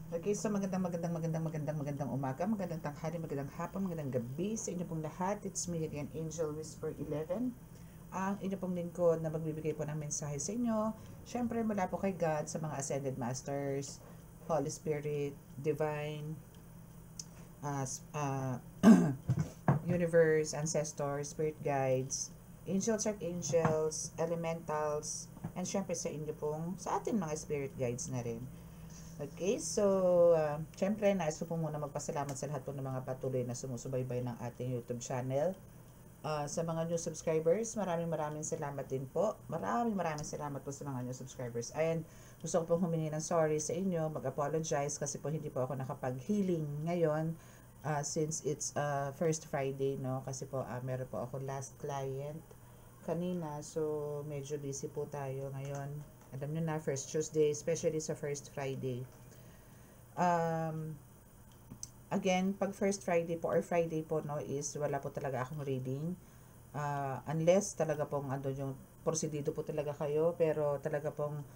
Okay, so magandang umaga, magandang tanghali, magandang hapon, magandang gabi sa inyo pong lahat. It's me again, Angel Whisper 11. Ang inyo pong lingkod na magbibigay po ng mensahe sa inyo. Siyempre, mula po kay God sa mga Ascended Masters, Holy Spirit, Divine, uh, Universe, Ancestors, Spirit Guides, Angels, Archangels, Elementals, and syempre sa inyo pong, sa atin mga Spirit Guides na rin. Okay, so syempre nais ko po muna magpasalamat sa lahat po ng mga patuloy na sumusubaybay ng ating YouTube channel. Sa mga new subscribers, maraming salamat din po. Maraming salamat po sa mga new subscribers. And gusto ko pong humingi ng sorry sa inyo, mag-apologize kasi po hindi po ako nakapag-healing ngayon since it's first Friday, no? Kasi po meron po ako last client kanina, so medyo busy po tayo ngayon. Alam nyo na, first Tuesday, especially sa first Friday. Again, pag first Friday po or Friday po, no, is wala po talaga akong reading. Unless talaga pong ando yung prosedido po talaga kayo, pero talaga pong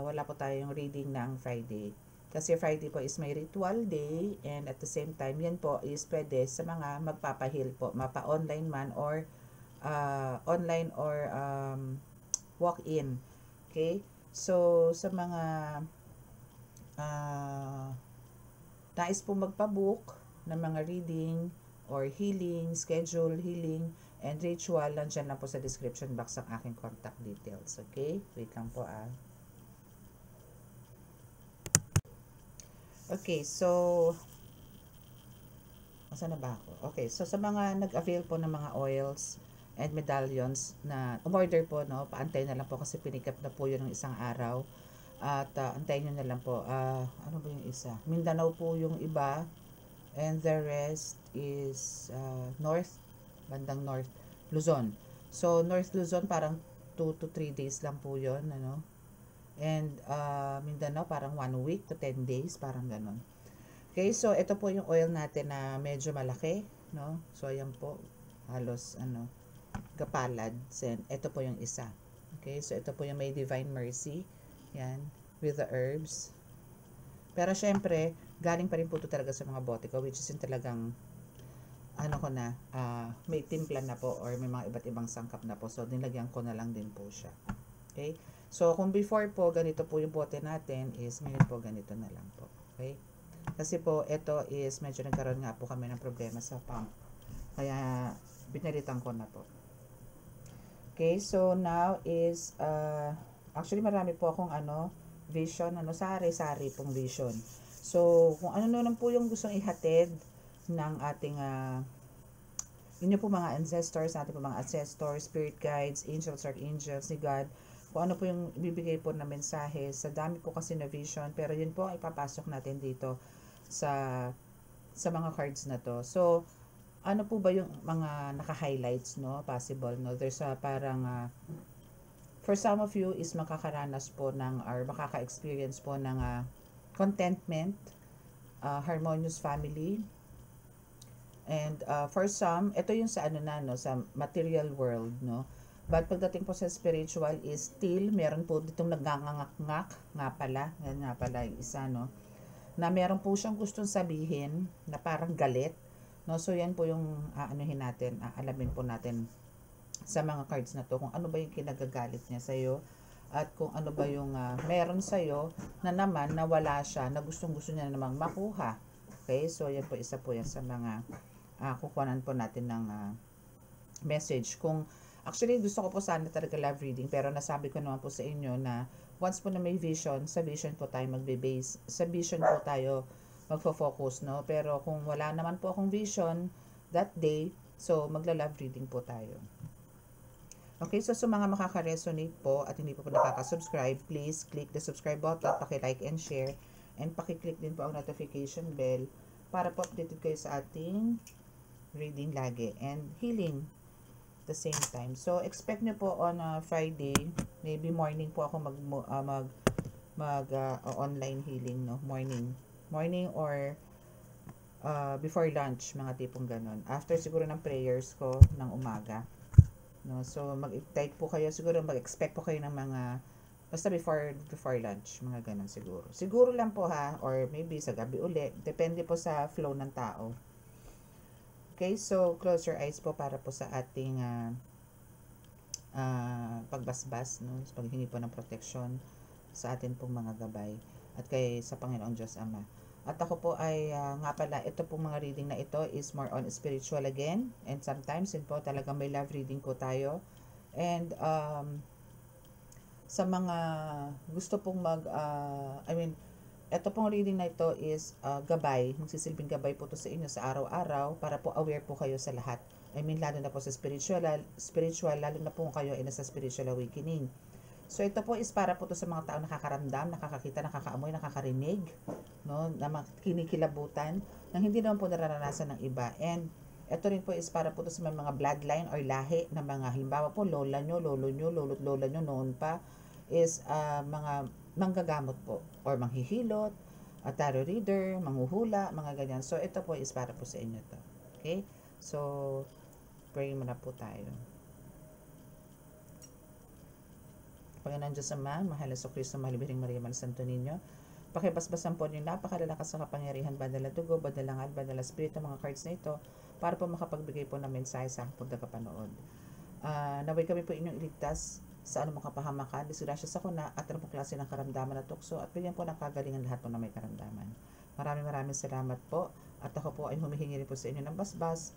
wala po tayong reading ng Friday. Kasi Friday po is may ritual day, and at the same time, yan po is pwede sa mga magpapahil po, mapa-online man or online or walk-in. Okay? So, sa mga nais po magpabook ng mga reading or healing, schedule, healing, and ritual, nandyan lang po sa description box ang aking contact details. Okay? Wait lang po Okay, so saan na ba ako? Okay, so sa mga nag-avail po ng mga oils and medallions na umorder po, no, paantay na lang po kasi pinikap na po yun ng isang araw. At antayin nyo na lang po. Ano ba yung isa? Mindanao po yung iba. And the rest is north, bandang north, Luzon. So, North Luzon parang 2 to 3 days lang po yun, ano. And Mindanao parang 1 week to 10 days, parang ganon. Okay, so ito po yung oil natin na medyo malaki, no? So, ayan po, halos, kapalad. Then, ito po yung isa. Okay, so ito po yung may Divine Mercy. Yan, with the herbs. Pero syempre, galing pa rin po ito talaga sa mga bote ko, which is yung talagang, may timpla na po or may mga iba't ibang sangkap na po. So, nilagyan ko na lang din po siya. Okay? So, kung before po, ganito po yung bote natin, is ngayon po, ganito na lang po. Okay? Kasi po, ito is, medyo nagkaroon nga po kami ng problema sa pump. Kaya, binalitan ko na po. Okay, so now is, actually marami po akong vision, sari-sari pong vision. So, kung ano naman po yung gustong ihatid ng ating, inyo po mga ancestors, natin po mga ancestors, spirit guides, angels, archangels, ni God, kung ano po yung ibibigay po na mensahe. Sa dami po kasi na vision, pero yun po ang ipapasok natin dito sa mga cards na to. So, ano po ba yung mga naka-highlights, no? Possible, no? There's parang, for some of you is makakaranas po ng, or makaka-experience po ng contentment, harmonious family, and for some, ito yung sa sa material world, no? But pagdating po sa spiritual is still, meron po ditong nagngangangak nga pala, yan nga pala yung isa, no? Na meron po siyang gustong sabihin na parang galit, no? So yan po yung alamin po natin sa mga cards na to, kung ano ba yung kinagagalit niya sa iyo, at kung ano ba yung meron sa iyo na naman na wala siya, na gustong-gusto niya namang makuha. Okay? So yan po, isa po yan sa mga kukuhanan po natin ng message. Kung actually gusto ko po sana talaga love reading, pero nasabi ko naman po sa inyo na once po na may vision, sa vision po tayo magbe-base. Sa vision po tayo magfo-focus, no? Pero kung wala naman po akong vision that day, so magla-love reading po tayo. Okay, so sa mga makaka-resonate po at hindi po nakaka-subscribe, please click the subscribe button, paki-like and share, and paki-click din po ang notification bell para po updated kayo sa ating reading lagi and healing the same time. So, expect nyo po on Friday, maybe morning po ako online healing, no? Morning or before lunch, mga tipong ganon. After siguro ng prayers ko ng umaga. No, so mag-type po kayo, siguro mag-expect po kayo ng mga Basta before lunch, mga ganun siguro. Siguro lang po ha, or maybe sa gabi uli. Depende po sa flow ng tao. Okay, so close your eyes po para po sa ating pagbasbas, no? Paghingi po ng proteksyon sa atin pong mga gabay at kay sa Panginoong Diyos Ama. At ako po ay nga pala, ito pong mga reading na ito is more on spiritual again, and sometimes yun po talaga may love reading po tayo. And sa mga gusto pong ito pong reading na ito is gabay, magsisilbing gabay po to sa inyo sa araw-araw para po aware po kayo sa lahat. Lalo na po sa spiritual, lalo na po kayo ay nasa spiritual awakening. So ito po is para po to sa mga tao nakakaramdam, nakakakita, nakakaamoy, nakakarinig, no, na kinikilabutan nang hindi naman po nararanasan ng iba. And ito rin po is para po to sa mga bloodline or lahi na mga halimbawa po lola nyo, lolo nyo, lolo't lola nyo noon pa is mga manggagamot po or manghihilot, tarot reader, manghuhula, mga ganyan. So ito po is para po sa inyo to. Okay? So pray muna po tayo. Panginoon Diyos Ama, mahal na Kristo, mahalibiring Maria, mahal Santo Niño, pakibasbasan po niyo napakalalakas sa kapangyarihan, banal na dugo, banal na ngal, banal na spirito, mga cards na ito, para po makapagbigay po ng mensahe sa aking pagkakapanood. Naway kami po inyong iligtas sa anumang kapahamakan, disgrasya sa kuna, at anumang klase ng karamdaman at tukso, at bigyan po ng kagalingan lahat po na may karamdaman. Maraming salamat po, at ako po ay humihingi rin po sa inyo ng basbas,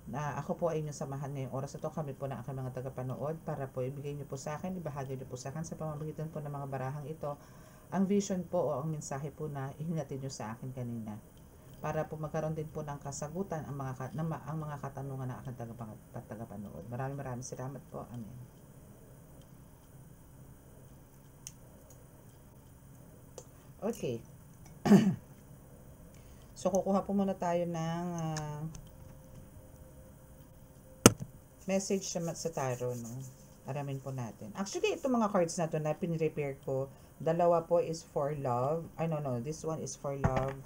na ako po ay inyong samahan ngayong oras ito. Kami po na aking mga tagapanood para po ibigay niyo po sa akin, ibahagi niyo po sa akin sa pamamagitan po ng mga barahang ito ang vision po o ang mensahe po na ihinatid niyo sa akin kanina, para po magkaroon din po ng kasagutan ang mga katanungan ng aking tagapanood. Maraming salamat po. Amen. Okay. So kukuha po muna tayo ng message sa tarot, no? Aramin po natin. Actually, itong mga cards na to na pin-repair ko, dalawa po is for love. No, this one is for love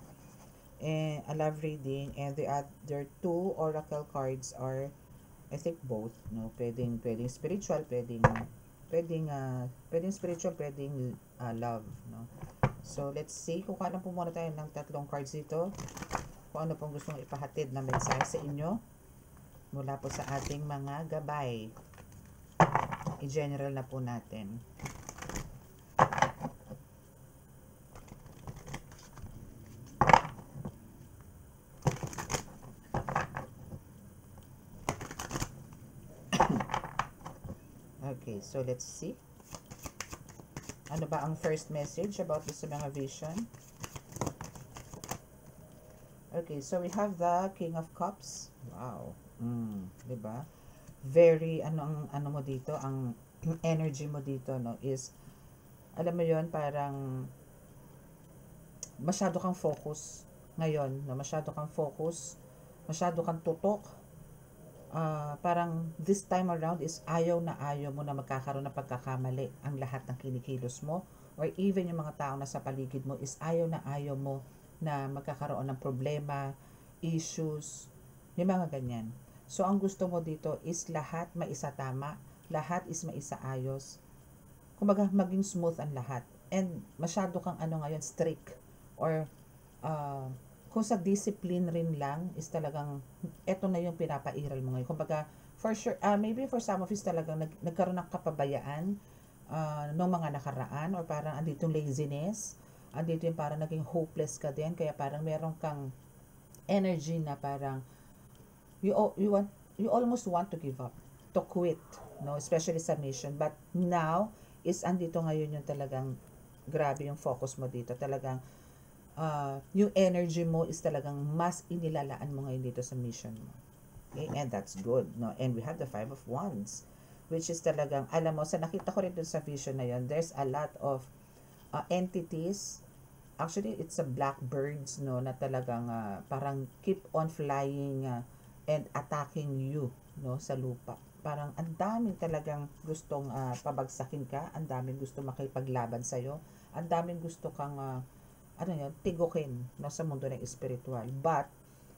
and a love reading, and the other two oracle cards are, I think, both, no? Pwedeng spiritual, pwedeng spiritual, pwedeng love, no? So, let's see. Kukuha lang po muna tayo ng tatlong cards dito. Kung ano pong gustong ipahatid na mensahe sa inyo mula po sa ating mga gabay. I-general na po natin. Okay, so let's see. Ano ba ang first message about this mga vision? Okay, so we have the King of Cups. Wow. Diba? Very, ano mo dito, ang energy mo dito, no, is, alam mo yon, parang masyado kang focus ngayon, no, masyado kang tutok. Parang this time around is ayaw mo na magkakaroon ng pagkakamali ang lahat ng kinikilos mo, or even yung mga tao na sa paligid mo is ayaw mo na magkakaroon ng problema, issues, yung mga ganyan. So, ang gusto mo dito is lahat maisatama, lahat is maisaayos. Kumbaga, maging smooth ang lahat. And masyado kang ngayon, strict. Or, kung sa discipline rin lang, is talagang, eto na yung pinapairal mo ngayon. Kumbaga, for sure, maybe for some of us talagang nagkaroon ng kapabayaan ng mga nakaraan, or parang andito yung laziness, andito yung parang naging hopeless ka din, kaya parang meron kang energy na parang you almost want to give up, to quit, no, especially sa mission. But now is andito ngayon yung talagang grabe yung focus mo dito, talagang yung energy mo is talagang mas inilalaan mo ngayon dito sa mission mo. Okay, and that's good, no. And we have the 5 of Wands, which is talagang, alam mo, sa nakita ko rin dun sa vision na yun, there's a lot of entities. Actually, it's a blackbirds, no, na talagang parang keep on flying and attacking you, no, sa lupa. Parang ang daming talagang gustong pabagsakin ka, ang daming gusto makipaglaban sa'yo, ang daming gusto kang tigukin, no, sa mundo ng spiritual. But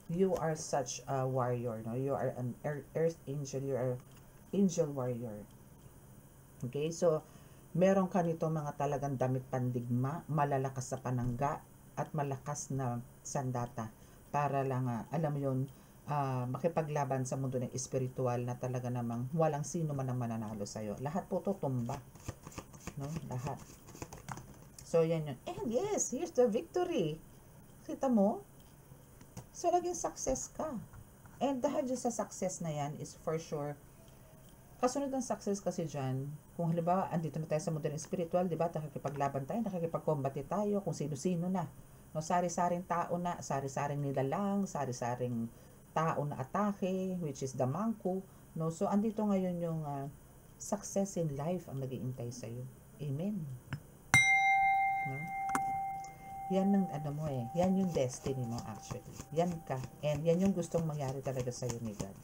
you are such a warrior, no? You are an earth angel, you are angel warrior. Okay, so meron ka nito mga talagang damit pandigma, malalakas sa panangga, at malakas na sandata para lang, alam mo yun, makipaglaban sa mundo ng espiritual na talaga namang walang sino man ang mananalo sa'yo. Lahat po tutumba. No? Lahat. So, yan yun. And yes, here's the victory. Kita mo? So, naging success ka. And dahil sa success na yan is for sure, kasunod ng success kasi dyan, kung halimbawa, andito na tayo sa mundo ng spiritual, di ba? Nakikipaglaban tayo, nakikipagkombate tayo, kung sino-sino na. No, sari-saring tao na, sari-saring nilalang, sari-saring tao na atake, which is the mangku. No? So, andito ngayon yung success in life ang nag-iintay sa'yo. Amen. No? Yan ang ano mo eh. Yan yung destiny mo actually. Yan ka. And yan yung gustong mangyari talaga sa'yo ni God.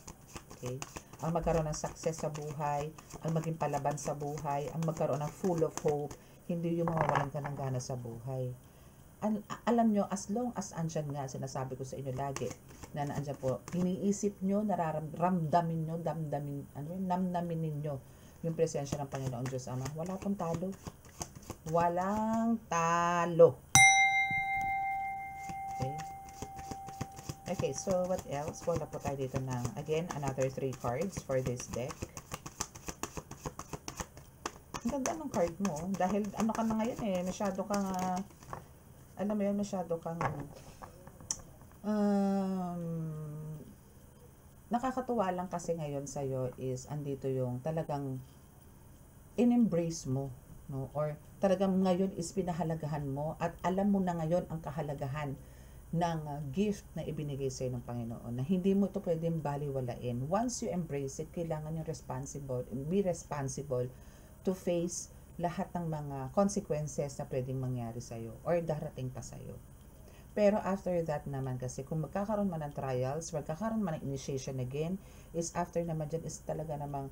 Okay? Ang magkaroon ng success sa buhay, ang maging palaban sa buhay, ang magkaroon ng full of hope, hindi yung mawawalan ka ng gana sa buhay. Alam nyo, as long as andyan nga, sinasabi ko sa inyo lagi, na andyan po, iniisip nyo, ramdamin nyo, namnamin ninyo yung presensya ng Panginoon Diyos Ama. Wala pong talo. Walang talo. Okay. Okay, so what else? Wala po tayo dito ng, again, another 3 cards for this deck. Ang ganda ng card mo. Dahil ano ka na ngayon eh, masyado kang, alam mo yun, masyado kang, nakakatuwa lang kasi ngayon sa'yo is, andito yung talagang in-embrace mo, no? Or talagang ngayon is pinahalagahan mo at alam mo na ngayon ang kahalagahan ng gift na ibinigay sa'yo ng Panginoon, na hindi mo ito pwedeng baliwalain. Once you embrace it, kailangan yung be responsible to face lahat ng mga consequences na pwedeng mangyari sa'yo or darating pa sa'yo. Pero after that naman kasi, kung magkakaroon man ng trials, magkakaroon man ng initiation again, is after naman dyan is talaga namang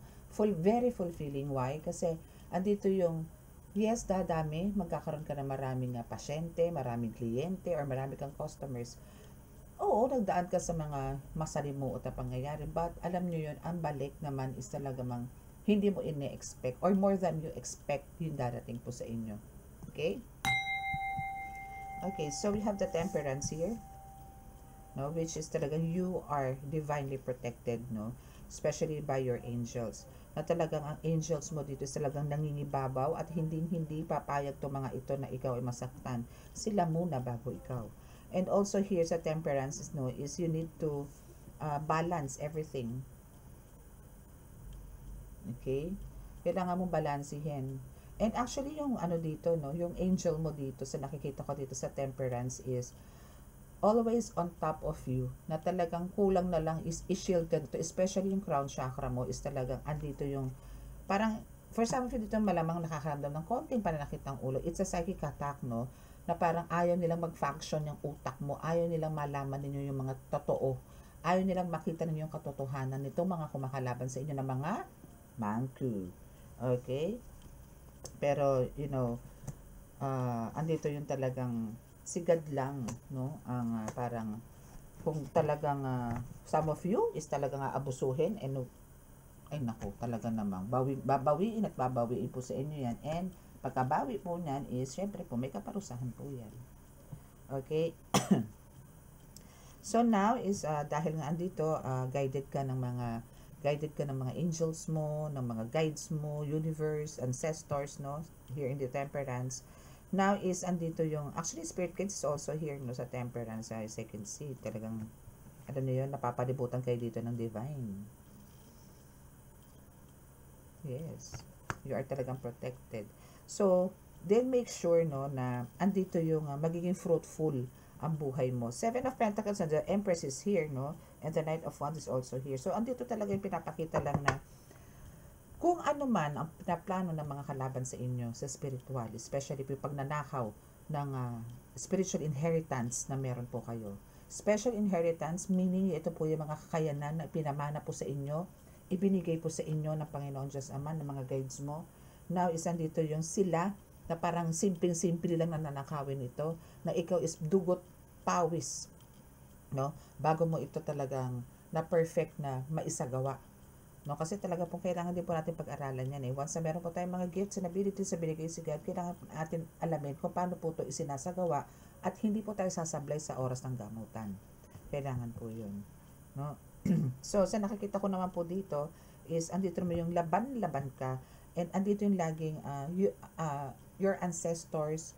very fulfilling. Why? Kasi andito yung, yes, dadami, magkakaroon ka na maraming pasyente, maraming kliyente, or marami kang customers. Oo, nagdaan ka sa mga masalimuot na pangyayari, but alam nyo yun, ang balik naman is talaga mang hindi mo ine-expect, or more than you expect yung darating po sa inyo. Okay? Okay, so we have the temperance here, no, which is talagang you are divinely protected, no, especially by your angels. Na talagang ang angels mo dito is talagang nangingibabaw at hindi papayag to mga ito na ikaw ay masaktan. Sila muna bago ikaw. And also here sa temperance is, no, is you need to balance everything. Okay? Kailangan mong balansihin. And actually yung ano dito, no, yung angel mo dito sa nakikita ko dito sa temperance is always on top of you, na talagang kulang na lang is i-shield ka dito, especially yung crown chakra mo is talagang andito yung parang for some of you dito malamang nakakaramdam ng konting pananakit ng ulo. It's a psychic attack, no, na parang ayaw nilang mag-function yung utak mo, ayaw nilang malaman ninyo yung mga totoo, ayaw nilang makita ninyo yung katotohanan nitong mga kumakalaban sa inyo na mga mangku. Okay? Pero, you know, andito yung talagang sigad lang, no? Ang parang, kung talagang, some of you is talagang abusuhin, and, ay naku, talaga namang, babawiin at babawiin po sa inyo yan. And, pagkabawi po niyan is, syempre po, may kaparusahan po yan. Okay? So, now is, dahil nga andito, guided ka ng mga angels mo, ng mga guides mo, universe, ancestors, no, here in the temperance. Now is andito yung, actually spirit guides is also here, no, sa temperance, as I can see, talagang, alam niyo yun, napapalibutan kayo dito ng divine. Yes, you are talagang protected. So, then make sure, no, na andito yung magiging fruitful ang buhay mo. 7 of Pentacles and the Empress is here, no? And the Knight of Wands is also here. So, andito talaga yung pinapakita lang na kung ano man ang pinaplano ng mga kalaban sa inyo sa spiritual, especially pag nanakaw ng spiritual inheritance na meron po kayo. Special inheritance, meaning ito po yung mga kakayanan na pinamana po sa inyo, ibinigay po sa inyo ng Panginoon Diyos Ama, ng mga guides mo. Now, isan dito yung sila na parang simpleng-simple lang na nanakawin ito, na ikaw is dugot pawis, no? Bago mo ito talagang na perfect na maisagawa. No, kasi talaga pong kailangan din po natin pag-aralan yan eh. Once na meron po tayong mga gifts and abilities sa binigay si God, kailangan natin alamin kung paano po ito isinasagawa at hindi po tayo sasablay sa oras ng gamutan. Kailangan po yun. No? So, sa nakikita ko naman po dito is andito naman yung laban-laban ka and andito yung laging your ancestors,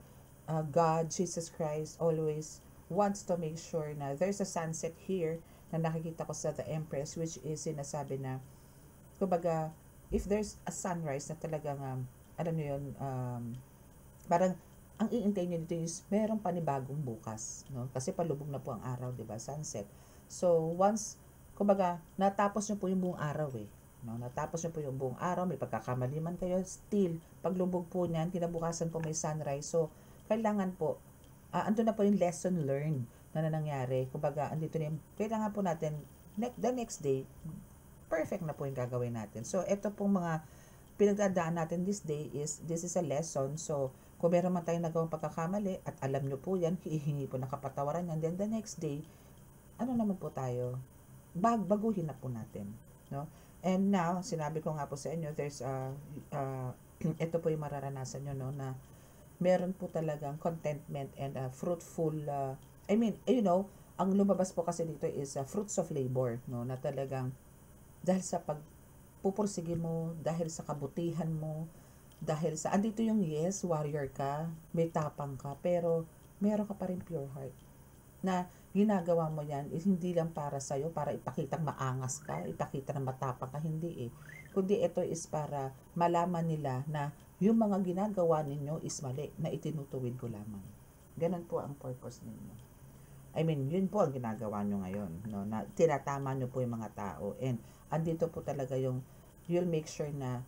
God, Jesus Christ, always wants to make sure na there's a sunset here na nakikita ko sa The Empress, which is sinasabi na kumbaga, if there's a sunrise na talagang, alam niyo yun, parang, ang iintay niyo dito is, merong panibagong bukas, no? Kasi palubog na po ang araw, di ba? Sunset. So, once, kumbaga, natapos niyo po yung buong araw, eh. No? Natapos niyo po yung buong araw, may pagkakamaliman kayo, still, paglubog po niyan, kinabukasan po may sunrise. So, kailangan po, ando na po yung lesson learned na nangyari. Kumbaga, andito na yung, kailangan po natin, the next day, perfect na po yung gagawin natin. So, ito pong mga pinagdadaan natin this is a lesson. So, kung meron man tayong nagawang pagkakamali at alam nyo po yan, hihingi po ng kapatawaran yan, then the next day, ano naman po tayo? Baguhin na po natin. No? And now, sinabi ko nga po sa inyo, there's ito po yung mararanasan nyo, no, na meron po talagang contentment and fruitful, ang lumabas po kasi dito is fruits of labor, no, na talagang dahil sa pagpupursige mo, dahil sa kabutihan mo, dahil sa, andito yung yes, warrior ka, may tapang ka, pero meron ka pa rin pure heart. Na ginagawa mo yan, hindi lang para sa'yo, para ipakitang maangas ka, ipakita na matapang ka, hindi eh. Kundi ito is para malaman nila na yung mga ginagawa ninyo is mali, na itinutuwid ko lamang. Ganun po ang purpose ninyo. Yun po ang ginagawa nyo ngayon, no? Na tinatama nyo po yung mga tao. And andito po talaga yung, you'll make sure na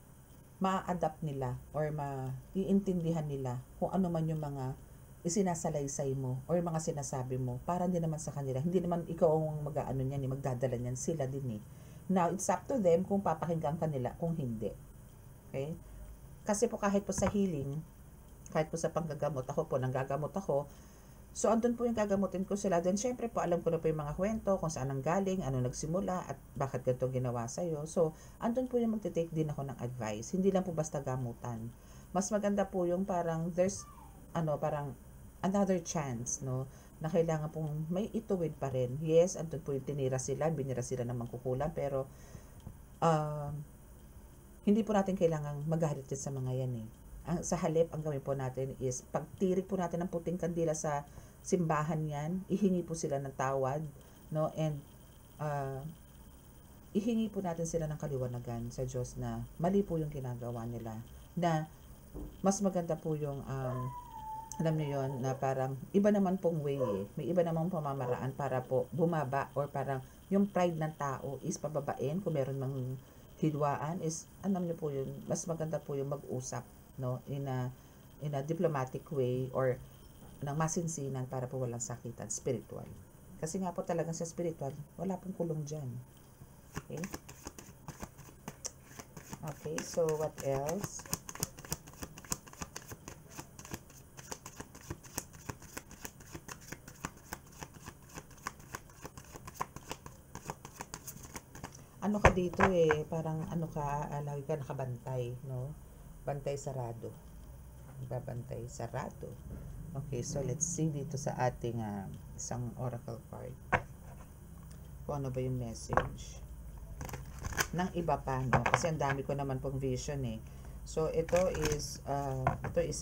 ma-adapt nila or maiintindihan nila kung ano man yung mga isinasalaysay mo or yung mga sinasabi mo para hindi naman sa kanila. Hindi naman ikaw ang mag-aano niyan, magdadala niyan, sila din eh. Now, it's up to them kung papakinggan kanila, kung hindi. Okay? Kasi po kahit po sa healing, kahit po sa panggagamot, ako po, nanggagamot ako, so, andun po yung gagamutin ko sila. Then, syempre po, alam ko na po yung mga kwento, kung saan ang galing, ano nagsimula, at bakit ganito ginawa sa'yo. So, andun po yung magte-take din ako ng advice. Hindi lang po basta gamutan. Mas maganda po yung parang, there's, parang, another chance, no? Na kailangan pong may ituwid pa rin. Yes, andun po yung tinira sila, binira sila ng mangkukulam, pero, hindi po natin kailangang magalit sa mga yan eh. Sa halip, ang gawin po natin is, pagtirik po natin ng puting kandila sa simbahan yan, ihingi po sila ng tawad, no? And, ihingi po natin sila ng kaliwanagan sa Diyos na mali po yung ginagawa nila. Na, mas maganda po yung, alam niyo yon na parang, iba naman pong way eh. May iba namang pamamaraan para po bumaba or parang, yung pride ng tao is pababain, kung meron mang hidwaan is, alam niyo po yun, mas maganda po yung mag-usap, no, in a diplomatic way or ng masinsinan para po walang sakitan, spiritual. Kasi nga po talagang sa spiritual, wala pong kulong dyan. Okay? Okay, so what else? Ano ka dito eh, parang ano ka, lagi ka nakabantay, no? Bantay sarado. Babantay sarado. Okay, so let's see dito sa ating isang oracle card. Kung ano ba yung message ng iba pa, no? Kasi ang dami ko naman pong vision eh. So ito is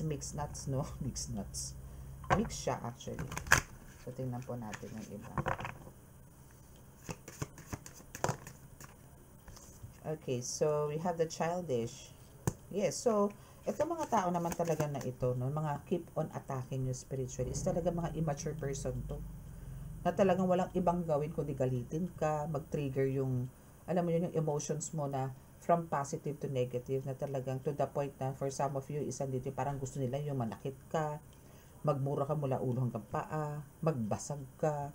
mixed nuts, no? Mixed nuts. Mix siya actually. So tingnan po natin yung iba. Okay, so we have the childish. Yes, so itong mga tao naman talaga na ito, no, mga keep on attacking you spiritually, is talaga mga immature person to. Na talagang walang ibang gawin kundi galitin ka, mag-trigger yung, alam mo yun, yung emotions mo na from positive to negative, na talagang to the point na for some of you, isang dito parang gusto nila yung manakit ka, magmura ka mula ulo hanggang paa, magbasag ka,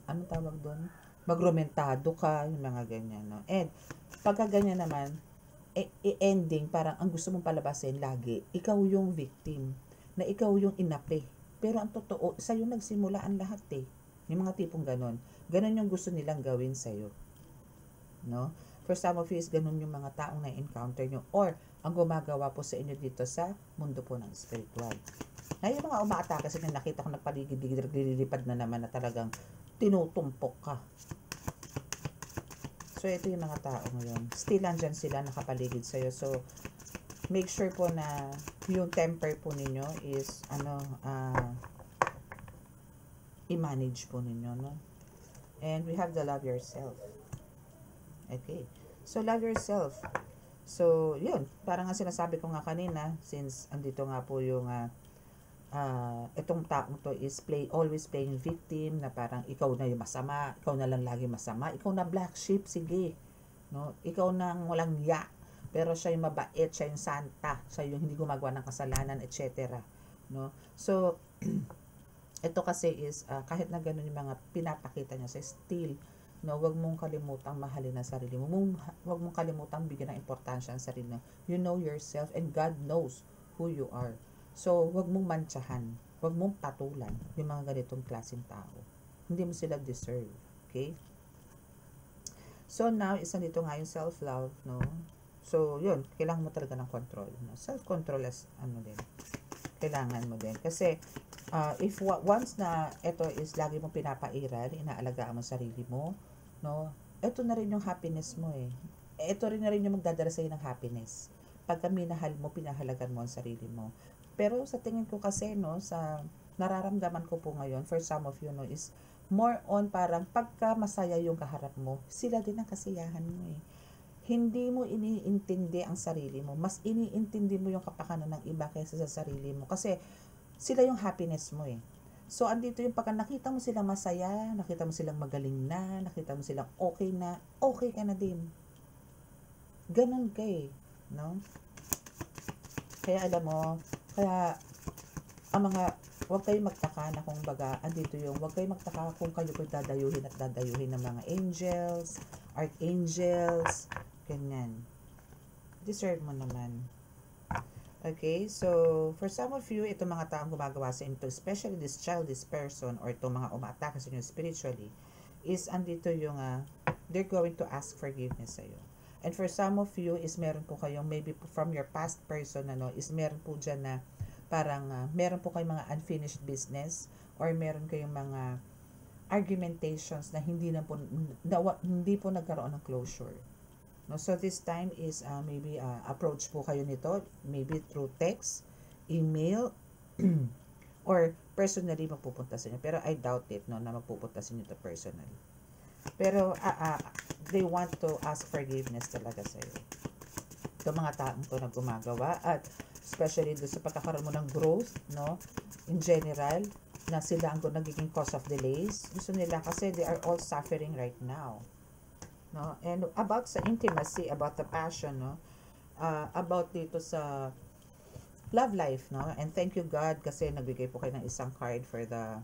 ano tawag doon? Magrumentado ka, yung mga ganyan, no? And, pagka ganyan naman, ending, parang ang gusto mong palabasin lagi, ikaw yung victim, na ikaw yung inapi. Pero ang totoo, sa'yo nagsimula ang lahat eh. Yung mga tipong ganon. Ganon yung gusto nilang gawin sa'yo. No? For some of you is ganun yung mga taong na-encounter nyo or ang gumagawa po sa inyo dito sa mundo po ng spiritual. Na yung mga umaatake sa inyo, nakita ko nagpaligid-ligid, lilipad na naman na talagang tinutumpok ka. So, ito yung mga tao ngayon. Still, andyan sila nakapaligid sa'yo. So, make sure po na yung temper po ninyo is, i-manage po ninyo, no? And we have the love yourself. Okay. So, love yourself. So, yun. Parang nga sinasabi ko nga kanina, since andito nga po yung itong taong to is always playing victim, na parang ikaw na yung masama, ikaw na lang lagi masama, ikaw na black sheep, sige, no? Ikaw na walang ya, pero siya yung mabait, siya yung santa, siya yung hindi gumagawa ng kasalanan, etc. No? So, ito kasi is, kahit na ganun yung mga pinapakita niya sa still, no, wag mong kalimutang mahalin ang sarili mo, wag mong kalimutang bigyan ng importansya ang sarili mo. You know yourself and God knows who you are. So, wag mong mantsahan, wag mong patulan yung mga ganitong klaseng tao. Hindi mo sila deserve. Okay? So, now, isa dito nga yung self-love, no? So, yun, kailangan mo talaga ng control. No? Self-control as, din, kailangan mo din. Kasi, if once na ito is lagi mong pinapairal, inaalagaan mo sarili mo, no? Ito na rin yung happiness mo eh. Ito rin na rin yung magdadala sa'yo ng happiness. Pagka minahal mo, pinahalagan mo ang sarili mo. Pero sa tingin ko kasi, no, sa nararamdaman ko po ngayon, for some of you, no, is more on parang pagka masaya yung kaharap mo, sila din ang kasiyahan mo eh. Hindi mo iniintindi ang sarili mo. Mas iniintindi mo yung kapakanan ng iba kaysa sa sarili mo. Kasi sila yung happiness mo eh. So, andito yung pagka nakita mo silang masaya, nakita mo silang magaling na, nakita mo silang okay na, okay ka na din. Ganun ka eh, no? Kaya alam mo, kaya ang mga, huwag kayong magtaka na kung baga, andito yung, huwag kayong magtaka kung kayo po dadayuhin at dadayuhin ng mga angels, archangels, ganyan. Deserve mo naman. Okay, so, for some of you, itong mga taong gumagawa sa inyo, especially this childish person, or itong mga umaatake sa inyo spiritually, is andito yung, they're going to ask forgiveness sa iyo. And for some of you, is meron po kayong, maybe from your past person, is meron po dyan na, parang, meron po kayong mga unfinished business, or meron kayong mga argumentations na hindi po nagkaroon ng closure. No, so this time is maybe approach po kayo nito, maybe through text, email, or personally magpupunta sa inyo. Pero I doubt it, no, na magpupunta sa inyo to personally. Pero they want to ask forgiveness talaga sa iyo. Ito mga taong to na gumagawa, at especially doon sa pagkakaroon mo ng growth, no, in general, na sila ang nagiging cause of delays. Gusto nila kasi they are all suffering right now. No? And about sa intimacy, about the passion, no? About dito sa love life, no? And thank you God kasi nagbigay po kayo ng isang card for the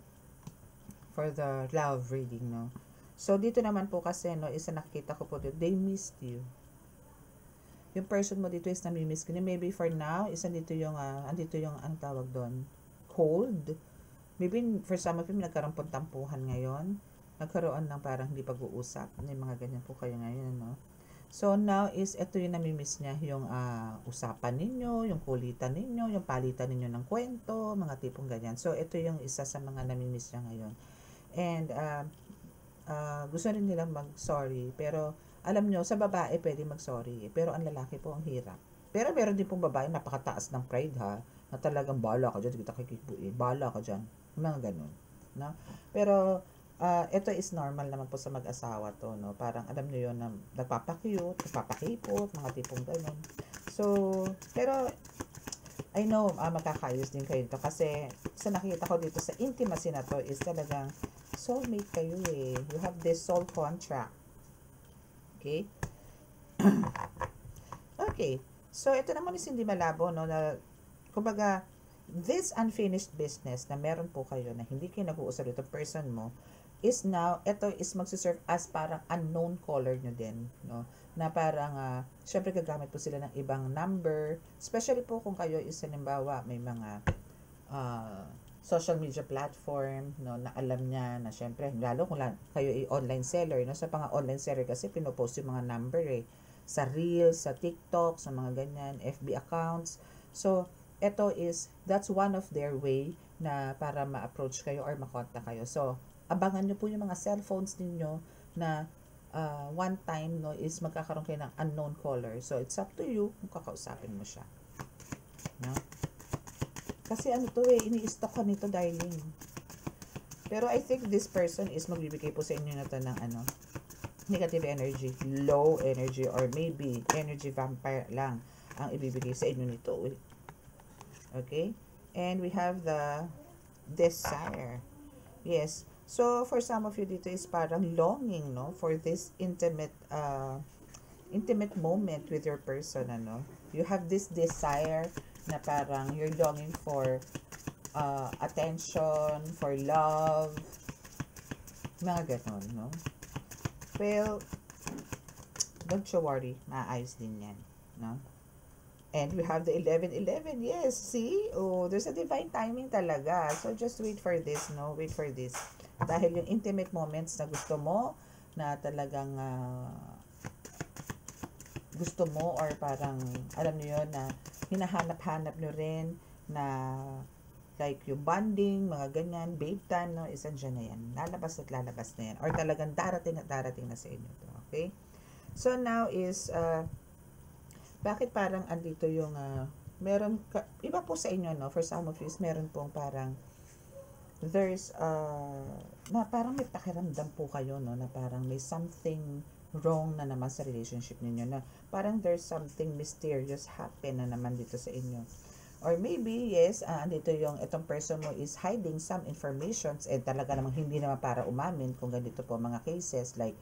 love reading, no? So dito naman po kasi, no, isa nakikita ko po dito, they missed you. Yung person mo dito is nami-miss ka. Maybe for now, isa dito yung andito yung anong tawag doon? Cold. Maybe for some of you nagkaroon pong tampuhan ngayon. Nagkaroon ng parang hindi pag-uusap. May mga ganyan po kayo ngayon, no? So, now is, ito yung namimiss niya, yung usapan ninyo, yung kulitan ninyo, yung palitan ninyo ng kwento, mga tipong ganyan. So, ito yung isa sa mga namimiss niya ngayon. And, gusto rin nilang mag-sorry, pero, alam nyo, sa babae, pwede mag-sorry. Pero, ang lalaki po, ang hirap. Pero, meron din pong babae, napakataas ng pride, ha? Na talagang, bala ka dyan, kita kikibuin, bala ka dyan. Mga ganun, no? Pero, ito is normal naman po sa mag-asawa to, no? Parang alam niyo yon na nagpapakiyot, nagpapakipot, mga tipong ganun. So, pero I know magkakayos din kayo to kasi sa nakita ko dito sa intimacy na to is talagang soulmate kayo eh. You have this soul contract. Okay? Okay. So, ito naman is hindi malabo, no? Na, kumbaga, this unfinished business na meron po kayo na hindi kayo nag-uusap dito person mo, is now, ito is magsiserve as parang unknown caller nyo din, no? Na parang, syempre gagamit po sila ng ibang number, especially po kung kayo is, halimbawa, may mga social media platform, no, na alam niya na syempre, lalo kung kayo ay online seller, no, sa mga online seller kasi pinopost yung mga number sa Reels, sa TikTok, sa mga ganyan, FB accounts. So, that's one of their way na para ma-approach kayo or makontak kayo. So, abangan nyo po yung mga cellphones ninyo na one time, no, is magkakaroon kayo ng unknown caller. So, it's up to you kung kakausapin mo siya. No? Kasi ini-stock ka nito, darling. Pero I think this person is magbibigay po sa inyo na to ng negative energy, low energy, or maybe energy vampire lang ang ibibigay sa inyo nito. Okay? And we have the desire. Yes. So, for some of you dito is parang longing, no? For this intimate moment with your person, You have this desire na parang you're longing for attention, for love, mga ganon, no? Well, don't you worry, maayos din yan, no? And we have the 11-11, yes, see? Oh, there's a divine timing talaga. So, just wait for this, no? Wait for this. Dahil yung intimate moments na gusto mo, na talagang gusto mo, or parang, alam niyo yun, na hinahanap-hanap nyo rin, na like yung bonding, mga ganyan, babe time, no, isa dyan na yan. Lalabas at lalabas na yan. Or talagang darating at darating na sa inyo to. Okay? So, now is, bakit parang andito yung, iba po sa inyo, no, for some of you, meron pong parang, there's, na parang may pakiramdam po kayo, no, na parang may something wrong na naman sa relationship ninyo, na parang there's something mysterious happen na naman dito sa inyo. Or maybe, yes, andito yung itong person mo is hiding some informations, and talaga namang hindi naman para umamin kung ganito po mga cases, like,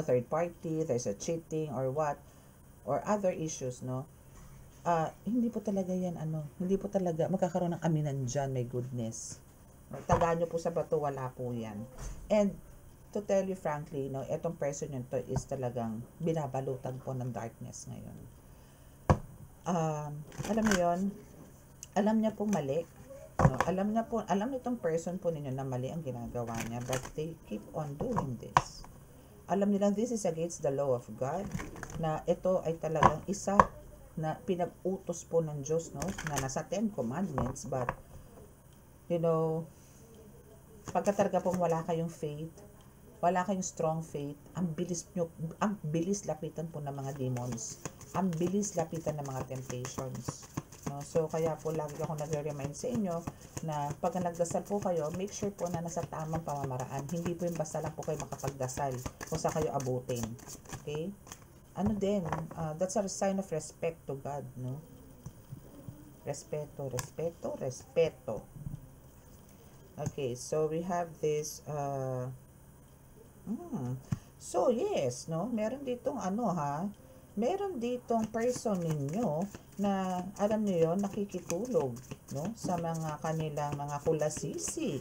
third party, there's a cheating, or what, or other issues, no? Hindi po talaga yan, hindi po talaga magkakaroon ng aminan dyan, my goodness. Tagaan nyo po sa bato, wala po yan. And, to tell you frankly, no, etong person yun to is talagang binabalutan po ng darkness ngayon. Alam mo yun, alam niya po mali. No? Alam nitong person po ninyo na mali ang ginagawa niya, but they keep on doing this. Alam nilang this is against the law of God, na ito ay talagang isa na pinag-utos po ng Diyos, no, na nasa 10 commandments, but, pagkatarga pong wala kayong faith, wala kayong strong faith, ang bilis lapitan po ng mga demons, ang bilis lapitan ng mga temptations. No? So, kaya po lagi ako nagre-remind sa inyo na pag nagdasal po kayo, make sure po na nasa tamang pamamaraan. Hindi po yung basta lang po kayo makapagdasal kung saan kayo abutin. Okay? That's a sign of respect to God, no? Respeto. Okay, so we have this, so yes, no? Meron ditong meron ditong person ninyo na, alam niyo yon, nakikitulog, no? Sa mga kanilang mga kulasisi,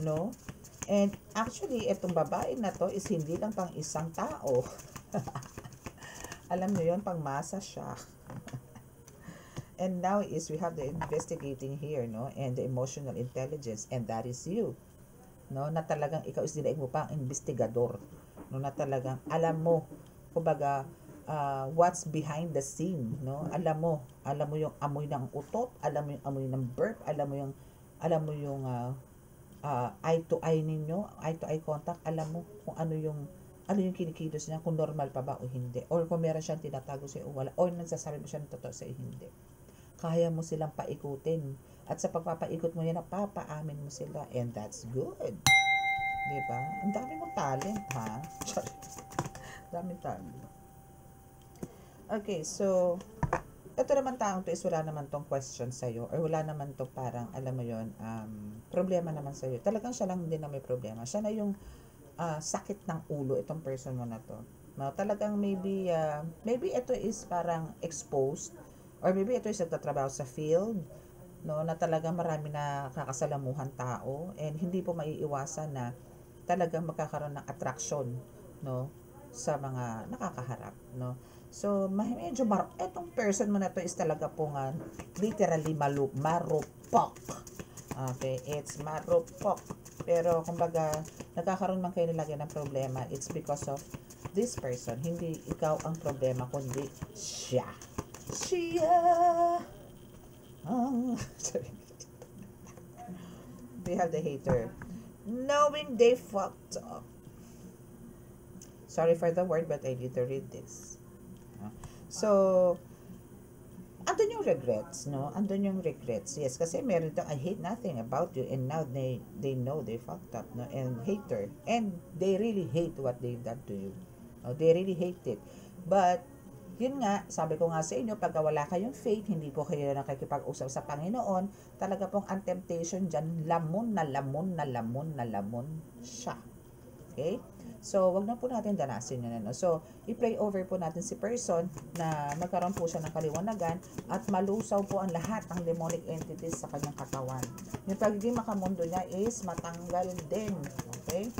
no? And actually, itong babae na to is hindi lang pang isang tao. Alam niyo yon, pangmasa siya. And now is we have the investigating here, no? And the emotional intelligence, and that is you. No? Na talagang ikaw is dinaig mo pa ang investigador. No? Na talagang alam mo, kumbaga, what's behind the scene, no? Alam mo yung amoy ng utot, alam mo yung amoy ng burp, alam mo yung eye to eye ninyo, eye to eye contact, alam mo kung ano yung kinikilos niya, kung normal pa ba o hindi, or kung meron siyang tinatago sa iyo o wala, or nagsasabi mo siya ng totoo sa iyo, hindi. Kaya mo silang paikutin, at sa pagpapaikot mo yan, napapaamin mo sila, and that's good. Diba? Ang dami mong talent, ha? Daming talent. Okay, so, ito naman taong to is wala naman tong question sa'yo, or wala naman to parang, alam mo yon, problema naman sa'yo. Talagang siya lang din na may problema. Siya na yung sakit ng ulo, itong person mo na to. No, talagang maybe ito is parang exposed, or maybe ito is nagtatrabaho sa field, no, na talagang marami na kakasalamuhan tao, and hindi po maiiwasan na talagang magkakaroon ng attraction, no, sa mga nakakaharap, no. So, medyo etong person mo na to is talaga pong literally marupok. Okay, it's marupok. Pero kumbaga, nagkakaroon man kayo nilagyan ng problema, it's because of this person. Hindi ikaw ang problema, kundi siya. Siya! Sorry. They have the hater. Knowing they fucked up. Sorry for the word, but I need to read this. So, andun yung regrets, no? Andun yung regrets. Yes, kasi meron daw, I hate nothing about you, and now they know they fucked up, no? And hater. And they really hate what they've done to you. No? They really hate it. But, yun nga, sabi ko nga sa inyo, pagka wala kayong faith, hindi po kayo nakikipag-usap sa Panginoon, talaga pong ang temptation dyan, lamon na lamon na lamon na lamon siya. Okay? So, wag na po natin danasin yun. Ano? So, i-pray over po natin si person na magkaroon po siya ng kaliwanagan at malusaw po ang lahat ng demonic entities sa kanyang katawan. Yung pagiging makamundo niya is matanggal din. Okay?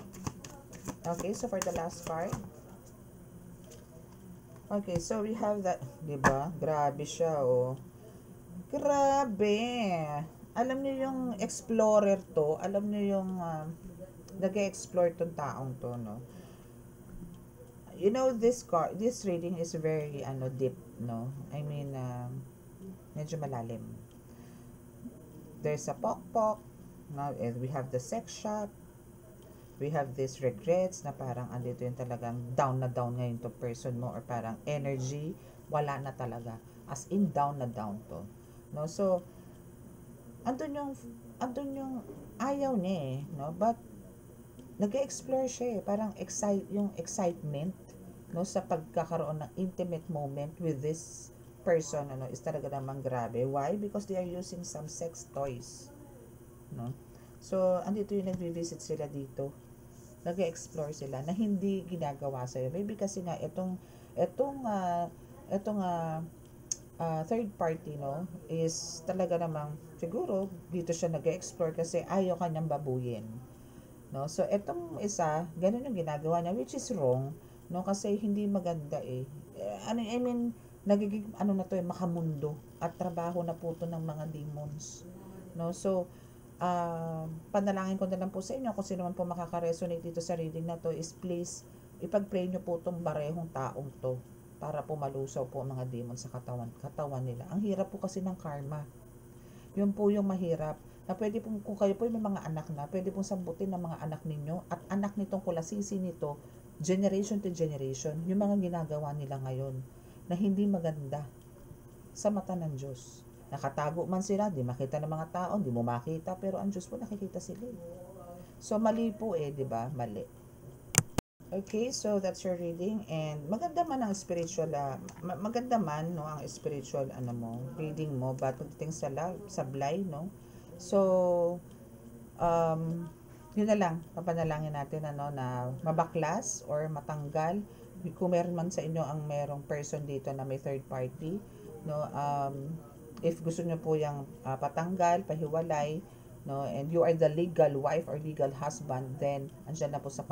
Okay, so for the last card. Okay, so we have that, diba? Grabe siya, oh. Grabe. Alam niyo yung explorer to, alam niyo yung nag-explore tong taong to, no? You know, this reading is very, deep, no? I mean, medyo malalim. There's a pokpok, no? And we have the sex shop. We have this regrets na parang andito yung talagang down na down ngayon to person mo or parang energy, wala na talaga. As in, down na down to. No? So, andun yung ayaw niya, no? But, nag-explore siya, parang yung excitement, no, sa pagkakaroon ng intimate moment with this person, is talaga namang grabe. Why? Because they are using some sex toys, no? So, andito yung nagvi-visit sila dito. Nag-explore sila na hindi ginagawa sa'yo. Maybe kasi nga, itong third party, no, is talaga namang, siguro, dito siya nag-explore kasi ayaw kanyang babuyin. No? So, etong isa, ganun yung ginagawa niya, which is wrong, no? Kasi hindi maganda eh. I mean, nagiging, na to makamundo, at trabaho na po to ng mga demons. No? So, panalangin ko na lang po sa inyo, kung sino man po makaka-resonate dito sa reading na to, is please, ipag-pray nyo po tong barehong taong to, para po malusaw po ang mga demons sa katawan nila. Ang hirap po kasi ng karma. Yun po yung mahirap. Na pwede pong, kung kayo po may mga anak na, pwede pong sambutin ng mga anak ninyo at anak nitong kulasisi nito, generation to generation, yung mga ginagawa nila ngayon na hindi maganda sa mata ng Diyos. Nakatago man sila, di makita ng mga tao, di mo makita, pero ang Diyos po nakikita sila. So, mali po di ba? Mali. Okay, so that's your reading, and maganda man ang spiritual, maganda man, no, ang spiritual, reading mo, but pagdating sa sablay, no, so, yun na lang, papanalangin natin, na mabaklas or matanggal, kung meron man sa inyo ang merong person dito na may third party, no, if gusto nyo po yung patanggal, pahiwalay, no, and you are the legal wife or legal husband, then andyan na po sa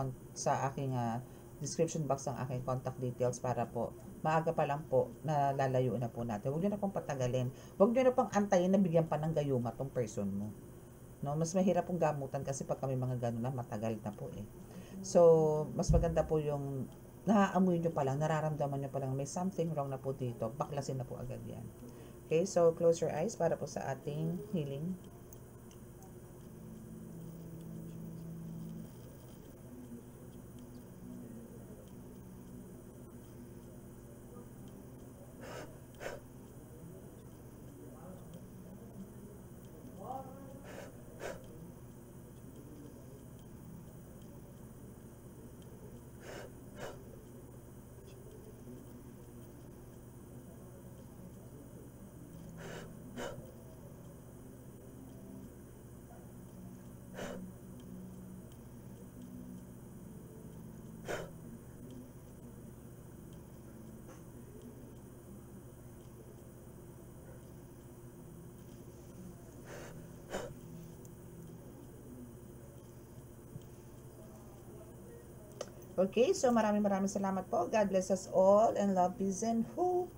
aking description box ang aking contact details para po maaga pa lang po na lalayo na po natin. Huwag nyo na pong patagalin. Huwag nyo na pong antayin na bigyan pa ng gayuma tong person mo. No, mas mahirap pong gamutan kasi pag kami mga gano'n na matagal na po So, mas maganda po yung naaamoy nyo pa lang, nararamdaman nyo pa lang may something wrong na po dito. Baklasin na po agad yan. Okay, so close your eyes para po sa ating healing. Okay, so maraming salamat po. God bless us all and love, peace, and hope.